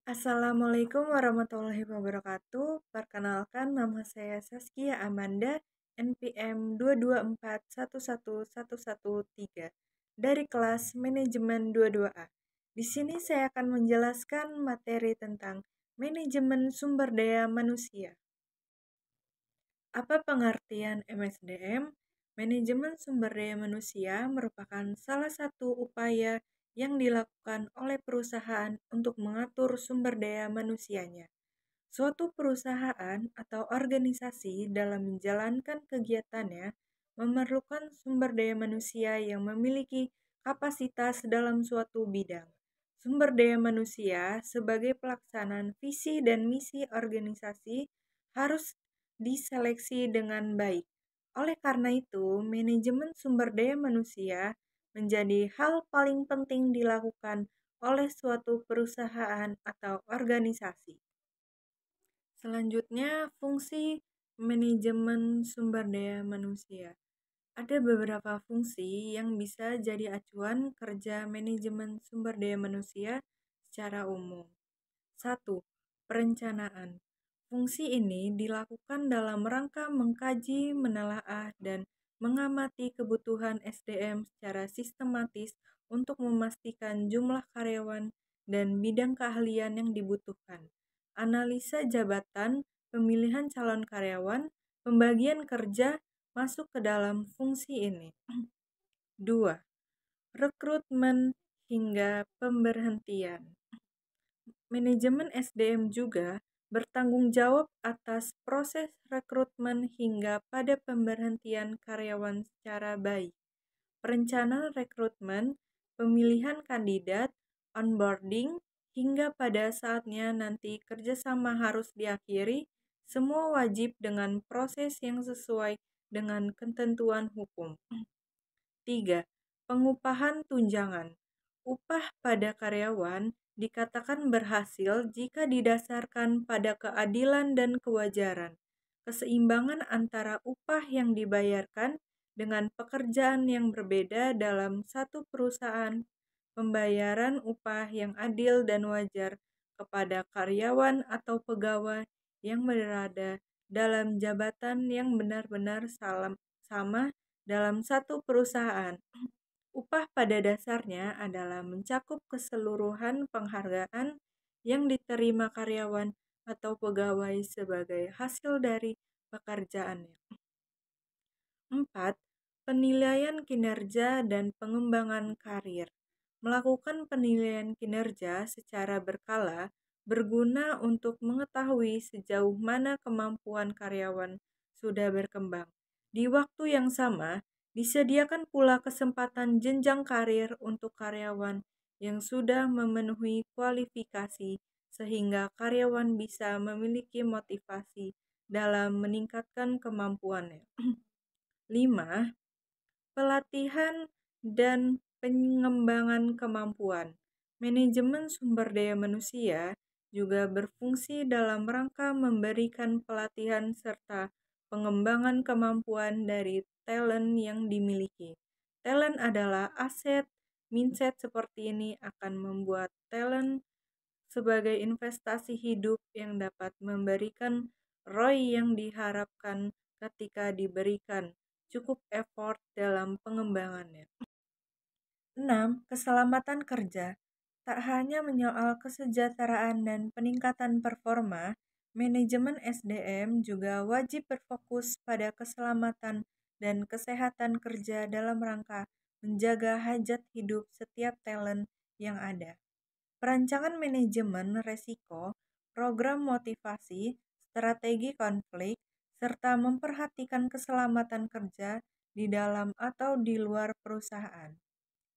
Assalamualaikum warahmatullahi wabarakatuh. Perkenalkan, nama saya Saskia Amanda, NPM 224111113 dari kelas Manajemen 22A. Di sini saya akan menjelaskan materi tentang manajemen sumber daya manusia. Apa pengertian MSDM? Manajemen sumber daya manusia merupakan salah satu upaya yang dilakukan oleh perusahaan untuk mengatur sumber daya manusianya. Suatu perusahaan atau organisasi dalam menjalankan kegiatannya memerlukan sumber daya manusia yang memiliki kapasitas dalam suatu bidang. Sumber daya manusia sebagai pelaksanaan visi dan misi organisasi harus diseleksi dengan baik. Oleh karena itu, manajemen sumber daya manusia menjadi hal paling penting dilakukan oleh suatu perusahaan atau organisasi. Selanjutnya, fungsi manajemen sumber daya manusia. Ada beberapa fungsi yang bisa jadi acuan kerja manajemen sumber daya manusia secara umum. 1. Perencanaan. Fungsi ini dilakukan dalam rangka mengkaji, menelaah, dan mengamati kebutuhan SDM secara sistematis untuk memastikan jumlah karyawan dan bidang keahlian yang dibutuhkan. Analisa jabatan, pemilihan calon karyawan, pembagian kerja masuk ke dalam fungsi ini. 2. Rekrutmen hingga pemberhentian. Manajemen SDM juga bertanggung jawab atas proses rekrutmen hingga pada pemberhentian karyawan secara baik. Perencanaan rekrutmen, pemilihan kandidat, onboarding, hingga pada saatnya nanti kerjasama harus diakhiri, semua wajib dengan proses yang sesuai dengan ketentuan hukum. 3. Pengupahan tunjangan. Upah pada karyawan dikatakan berhasil jika didasarkan pada keadilan dan kewajaran, keseimbangan antara upah yang dibayarkan dengan pekerjaan yang berbeda dalam satu perusahaan, pembayaran upah yang adil dan wajar kepada karyawan atau pegawai yang berada dalam jabatan yang benar-benar sama dalam satu perusahaan. Upah pada dasarnya adalah mencakup keseluruhan penghargaan yang diterima karyawan atau pegawai sebagai hasil dari pekerjaannya. 4. Penilaian kinerja dan pengembangan karir. Melakukan penilaian kinerja secara berkala berguna untuk mengetahui sejauh mana kemampuan karyawan sudah berkembang. Di waktu yang sama, disediakan pula kesempatan jenjang karir untuk karyawan yang sudah memenuhi kualifikasi sehingga karyawan bisa memiliki motivasi dalam meningkatkan kemampuannya. 5. Pelatihan dan pengembangan kemampuan. Manajemen sumber daya manusia juga berfungsi dalam rangka memberikan pelatihan serta pengembangan kemampuan dari talent yang dimiliki. Talent adalah aset. Mindset seperti ini akan membuat talent sebagai investasi hidup yang dapat memberikan ROI yang diharapkan ketika diberikan cukup effort dalam pengembangannya. 6. Keselamatan kerja. Tak hanya menyoal kesejahteraan dan peningkatan performa, manajemen SDM juga wajib berfokus pada keselamatan dan kesehatan kerja dalam rangka menjaga hajat hidup setiap talent yang ada. Perancangan manajemen resiko, program motivasi, strategi konflik, serta memperhatikan keselamatan kerja di dalam atau di luar perusahaan.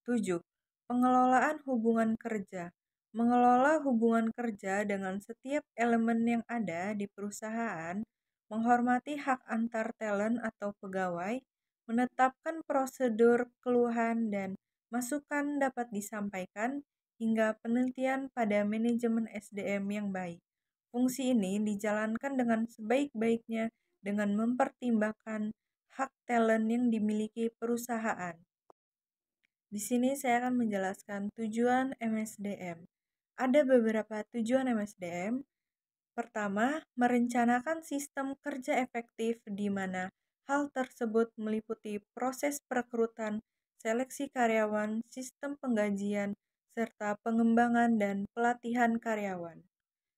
7. Pengelolaan hubungan kerja. Mengelola hubungan kerja dengan setiap elemen yang ada di perusahaan, menghormati hak antar talent atau pegawai, menetapkan prosedur keluhan dan masukan dapat disampaikan, hingga penelitian pada manajemen SDM yang baik. Fungsi ini dijalankan dengan sebaik-baiknya dengan mempertimbangkan hak talent yang dimiliki perusahaan. Di sini saya akan menjelaskan tujuan MSDM. Ada beberapa tujuan MSDM. Pertama, merencanakan sistem kerja efektif di mana hal tersebut meliputi proses perekrutan, seleksi karyawan, sistem penggajian, serta pengembangan dan pelatihan karyawan.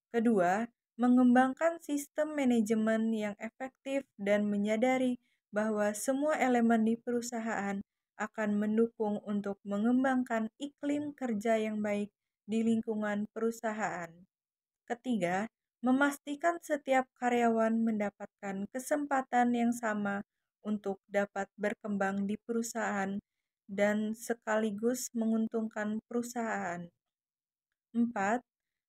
Kedua, mengembangkan sistem manajemen yang efektif dan menyadari bahwa semua elemen di perusahaan akan mendukung untuk mengembangkan iklim kerja yang baik di lingkungan perusahaan. Ketiga, memastikan setiap karyawan mendapatkan kesempatan yang sama untuk dapat berkembang di perusahaan dan sekaligus menguntungkan perusahaan. 4.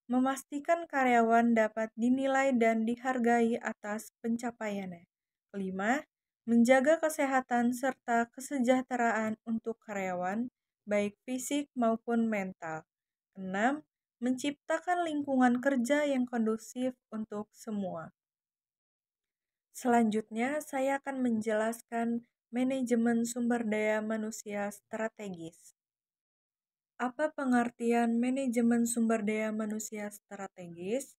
Memastikan karyawan dapat dinilai dan dihargai atas pencapaiannya. 5. Menjaga kesehatan serta kesejahteraan untuk karyawan, baik fisik maupun mental. 6. Menciptakan lingkungan kerja yang kondusif untuk semua. Selanjutnya, saya akan menjelaskan manajemen sumber daya manusia strategis. Apa pengertian manajemen sumber daya manusia strategis?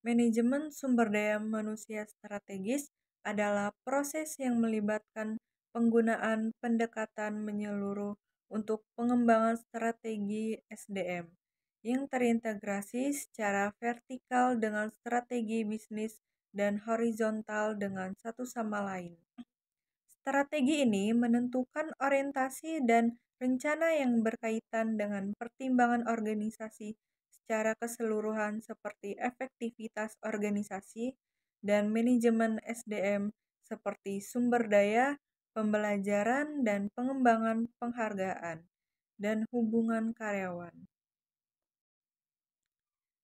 Manajemen sumber daya manusia strategis adalah proses yang melibatkan penggunaan pendekatan menyeluruh untuk pengembangan strategi SDM yang terintegrasi secara vertikal dengan strategi bisnis dan horizontal dengan satu sama lain. Strategi ini menentukan orientasi dan rencana yang berkaitan dengan pertimbangan organisasi secara keseluruhan seperti efektivitas organisasi dan manajemen SDM seperti sumber daya, pembelajaran, dan pengembangan penghargaan, dan hubungan karyawan.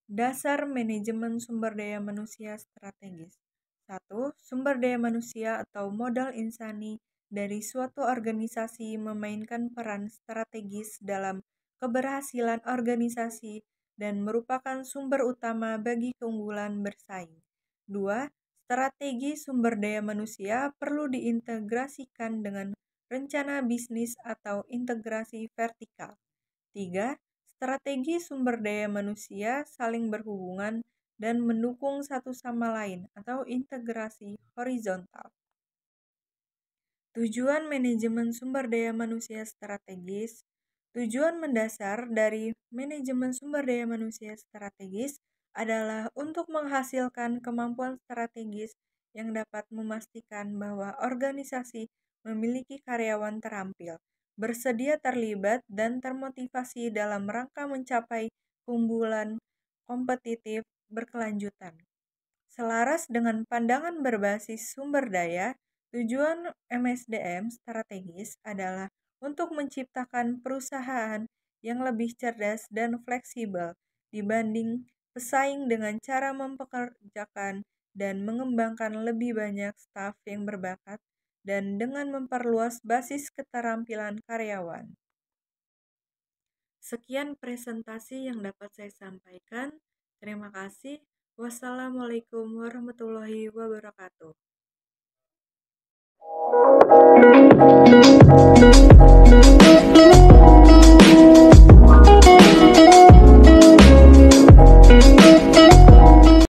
Dasar manajemen sumber daya manusia strategis. 1. Sumber daya manusia atau modal insani dari suatu organisasi memainkan peran strategis dalam keberhasilan organisasi dan merupakan sumber utama bagi keunggulan bersaing. 2. Strategi sumber daya manusia perlu diintegrasikan dengan rencana bisnis atau integrasi vertikal. 3. Strategi sumber daya manusia saling berhubungan dan mendukung satu sama lain atau integrasi horizontal. Tujuan manajemen sumber daya manusia strategis. Tujuan mendasar dari manajemen sumber daya manusia strategis adalah untuk menghasilkan kemampuan strategis yang dapat memastikan bahwa organisasi memiliki karyawan terampil, bersedia terlibat, dan termotivasi dalam rangka mencapai keunggulan kompetitif berkelanjutan. Selaras dengan pandangan berbasis sumber daya, tujuan MSDM strategis adalah untuk menciptakan perusahaan yang lebih cerdas dan fleksibel dibanding pesaing dengan cara mempekerjakan dan mengembangkan lebih banyak staf yang berbakat dan dengan memperluas basis keterampilan karyawan. Sekian presentasi yang dapat saya sampaikan. Terima kasih. Wassalamualaikum warahmatullahi wabarakatuh.